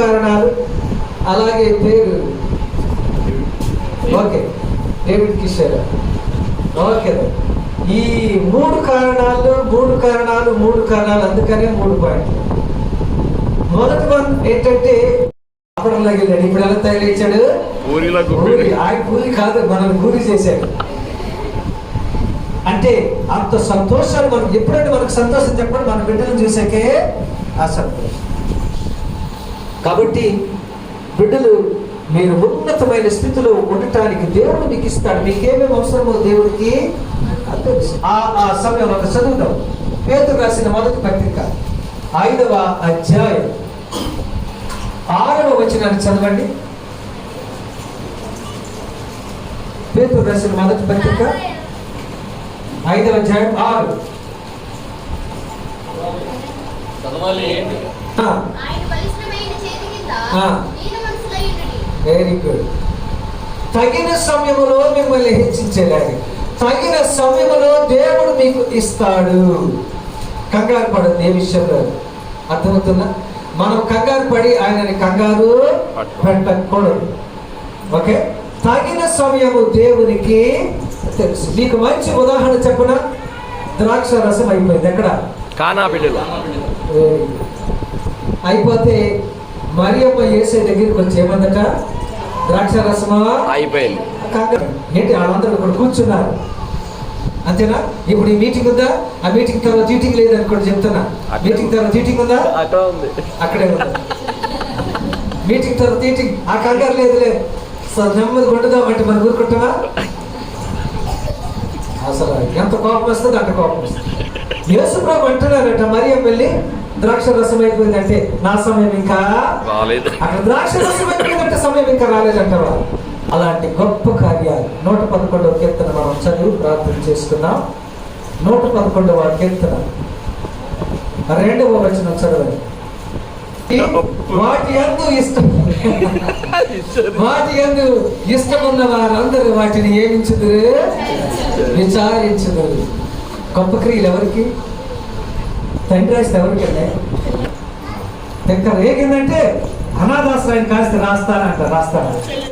కారణాలు, అలాగే పేరు ఓకే డేవిడ్ కిషోర్. ఓకే, ఈ 3 కారణాలు అందుకనే 3 పాయింట్లు. మొదటి వన్ ఏంటంటే అప్పడంలాగా వెళ్ళాడు. ఇప్పుడు ఎలా తయారైచ్చాడు? ఆయన పూరి కాదు, మనల్ని పూరి చేశాడు. అంటే అంత సంతోషాలు మనం ఎప్పుడంటే మనకు సంతోషం చెప్పండి, మన బిడ్డలను చూసాకే ఆ సంతోషం. కాబట్టి బిడ్డలు మీరు ఉన్నతమైన స్థితిలో ఉండటానికి దేవుడు మీకు ఇస్తాడు. మీకేమేమి అవసరమో దేవుడికి తెలుసు. ఆ సమయం ఒక చదువుతాం. పేతురు రాసిన మొదటి పత్రిక 5వ అధ్యాయం 6వ వచనాన్ని చదవండి. పేతురు రాసిన మొదటి పత్రిక 5వ అధ్యాయం 6. Very good. తగిన సమయంలో మిమ్మల్ని హెచ్చించేలాగా, తగిన సమయంలో దేవుడు మీకు ఇస్తాడు. కంగారు పడదు ఏ విషయంలో, అర్థమవుతుందా? మనం కంగారు పడి ఆయనని కంగారు పెట్టకూడదు. ఓకే, తగిన సమయము దేవునికి తెలుసు. మీకు మంచి ఉదాహరణ చెప్పన, ద్రాక్ష రసం అయిపోయింది. ఎక్కడ? కానా బిడ్డలో అయిపోతే మరియమ్మ యేసయ్య దగ్గరికి వచ్చి ఏమందట? ద్రాక్ష రసమా అయిపోయింది. ఏంటి వాళ్ళందరూ ఇక్కడ కూర్చున్నారు, అంతేనా? ఇప్పుడు ఈ మీటింగ్ ఉందా? ఆ మీటింగ్ తర్వాత ఈటింగ్ లేదనుకోండి, చెప్తున్నా. మీటింగ్ తర్వాత ఈటింగ్ ఉందా? అక్కడే ఉందా? మీటింగ్ తర్వాత ఈటింగ్. ఆ కంగారు లేదులే, నెమ్మది కొండుదామంటే మనం ఊరుకుంటామా? అసలు ఎంత కోపం వస్తుంది, అంత కోపం వస్తుంది. యేసుప్రభు అంటున్నారట, మరియమ్మ వెళ్ళి ద్రాక్ష రసం అయిపోయిందంటే నా సమయం ఇంకా రాలేదు. అక్కడ ద్రాక్ష రసం అయిపోయిందంటే సమయం ఇంకా రాలేదంటారు. అలాంటి గొప్ప కార్యాలు 111వ కీర్తన మనం చదివి ప్రార్థన చేసుకున్నాం. 111వ కీర్తన 2వ వచనం చదవండి. వాటి యందు ఇష్టమున్న వారందరూ వాటిని ఏమించుదురు? విచారించుదురు. గొప్ప క్రియలు ఎవరికి? తండ్రి రాస్తే ఎవరికంటే? దగ్గర ఏగిందంటే అనాథాశ్రయం కాస్తే రాస్తానంట.